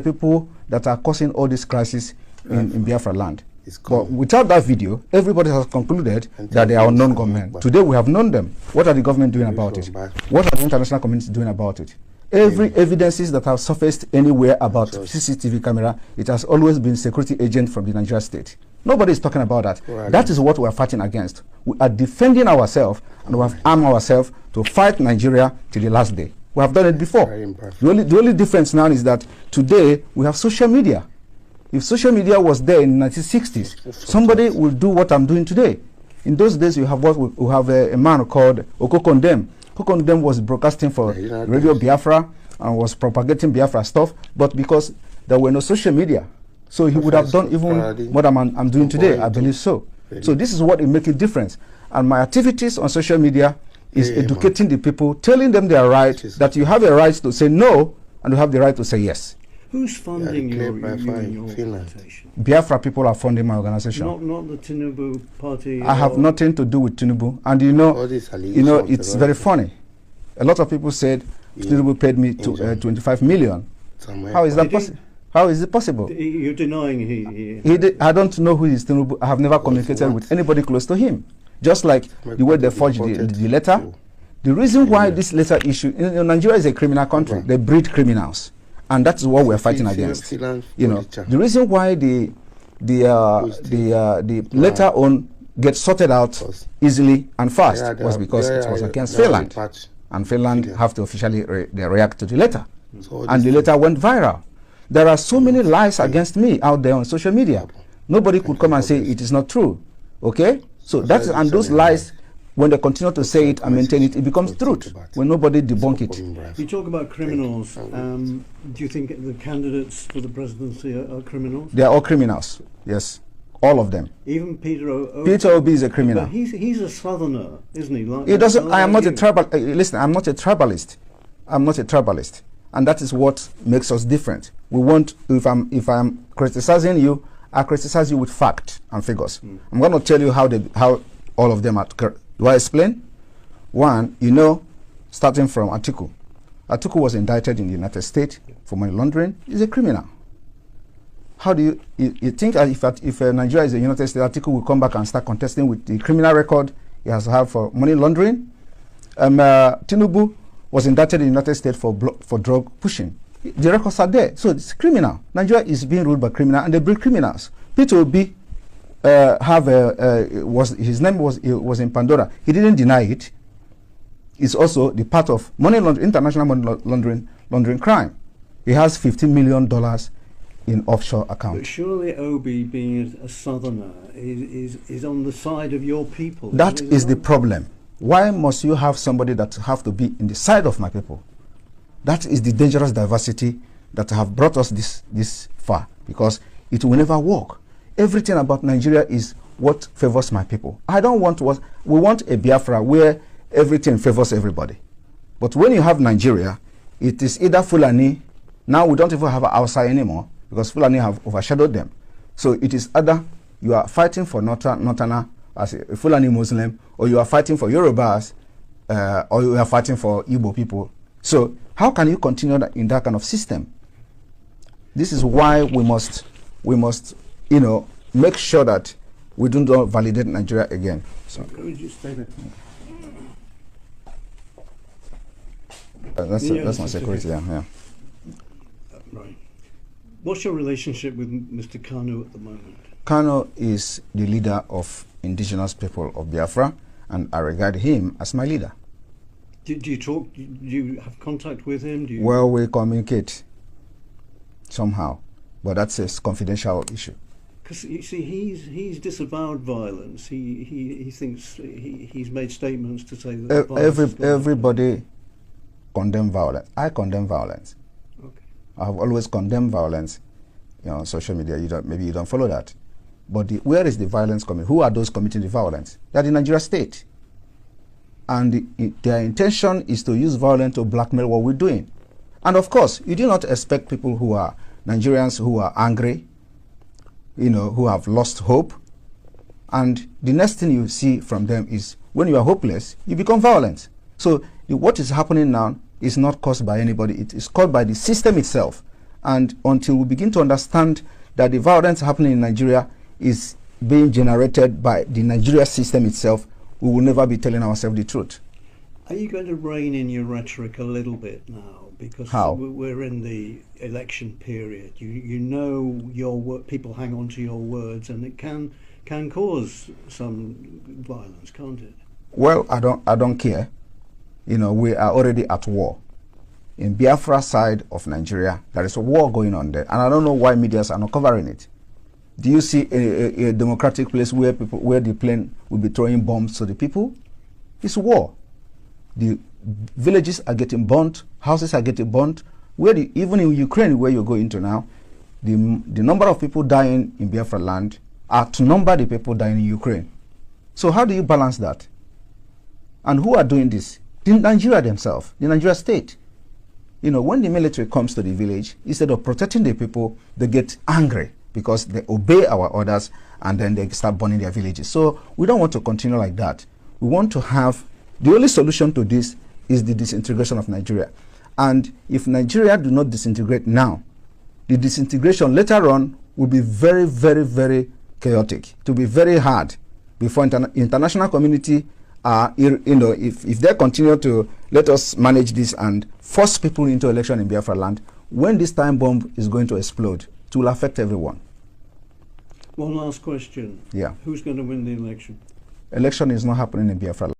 people that are causing all this crisis in Biafra land. But without that video, everybody has concluded that they are unknown government. Today we have known them. What are the government doing about it? What are the international community doing about it? Every evidences that have surfaced anywhere about CCTV camera, it has always been security agent from the Nigeria state. Nobody is talking about that. That is what we are fighting against. We are defending ourselves, and we have armed ourselves to fight Nigeria till the last day. We have done it before. The only difference now is that today we have social media. If social media was there in the 1960s, somebody will do what I'm doing today. In those days, we have a man called Okokondem. Okokondem was broadcasting for Radio Biafra and was propagating Biafra stuff, but because there were no social media, so he would have done even more than I'm doing today, I believe so. So this is what will make a difference. And my activities on social media is educating the people, telling them their right, that you have a right to say no, and you have the right to say yes. Who's funding your organization? Biafra people are funding my organization. Not the Tinubu party. I have nothing to do with Tinubu, and it's very funny. A lot of people said Tinubu paid me 25 million. How is that possible? How is it possible? You're denying he I don't know who is Tinubu. I have never communicated with anybody close to him. Just like the way they forged the letter. The reason why this letter issue, Nigeria is a criminal country. They breed criminals. And that's what we're fighting against. The reason why the letter on gets sorted out easily and fast was because it was against Finland, and Finland have to officially react to the letter, and the letter went viral. There are so many lies against me out there on social media. Nobody could come and say it is not true. Okay, so that's, and those lies, when they continue to say it and maintain it, it becomes truth when nobody debunk it. You talk about criminals. Do you think the candidates for the presidency are criminals? They are all criminals, yes. All of them. Even Peter Obi? Peter Obi is a criminal. But he's a southerner, isn't he? He doesn't. I am not a tribal. Listen, I'm not a tribalist. I'm not a tribalist, and that is what makes us different. We want. If I'm criticizing you, I criticize you with fact and figures. I'm going to tell you how all of them are. Do I explain? One, starting from Atiku. Atiku was indicted in the United States for money laundering. He's a criminal. How do you think if Nigeria is a United States, Atiku will come back and start contesting with the criminal record he has had for money laundering? Tinubu was indicted in the United States for drug pushing. The records are there, so it's criminal. Nigeria is being ruled by criminals, and they breed criminals. Peter Obi his name was in Pandora. He didn't deny it. It's also the part of international money laundering crime. He has $15 million in offshore accounts. But surely Obi, being a southerner, is on the side of your people. That is the problem. Why must you have somebody that have to be in the side of my people? That is the dangerous diversity that have brought us this far, because it will never work. Everything about Nigeria is what favors my people. I don't want we want a Biafra where everything favors everybody. But when you have Nigeria, it is either Fulani. Now we don't even have Hausa anymore because Fulani have overshadowed them. So it is either you are fighting for Northerner as a Fulani Muslim, or you are fighting for Yorubas, or you are fighting for Igbo people. So how can you continue in that kind of system? This is why we must make sure that we do not validate Nigeria again. So could you stay there? That's my security. Yeah. Right. What's your relationship with Mr. Kanu at the moment? Kanu is the leader of indigenous people of Biafra, and I regard him as my leader. Do you talk? Do you have contact with him? Well, we communicate somehow, but that's a confidential issue. Because you see, he's disavowed violence. He thinks he's made statements to say that everybody condemn violence. I condemn violence. Okay. I have always condemned violence. On social media, maybe you don't follow that. But where is the violence coming? Who are those committing the violence? They are the Nigeria state, and their intention is to use violence to blackmail what we're doing. And of course, you do not expect people who are Nigerians who are angry, who have lost hope, and the next thing you see from them is when you are hopeless, you become violent. So what is happening now is not caused by anybody. It is caused by the system itself, And until we begin to understand that the violence happening in Nigeria is being generated by the Nigeria system itself, we will never be telling ourselves the truth. Are you going to rein in your rhetoric a little bit now? Because How? We're in the election period. You know people hang on to your words, and it can cause some violence, can't it? Well, I don't care. You know, we are already at war. In Biafra side of Nigeria, there is a war going on there, and I don't know why medias are not covering it. Do you see a democratic place where the plane will be throwing bombs to the people? It's war. The villages are getting burnt, houses are getting burnt. Even in Ukraine, where you're going to now, the number of people dying in Biafra land outnumber the people dying in Ukraine. So how do you balance that? And who are doing this? The Nigeria themselves, the Nigeria state. You know, when the military comes to the village, instead of protecting the people, they get angry because they obey our orders and then they start burning their villages. So we don't want to continue like that. We want to have, the only solution to this is the disintegration of Nigeria. And if Nigeria do not disintegrate now, the disintegration later on will be very, very, very chaotic. It will be very hard before international community, if they continue to let us manage this and force people into election in Biafra land, when this time bomb is going to explode, it will affect everyone. One last question. Yeah. Who's going to win the election? Election is not happening in Biafra land.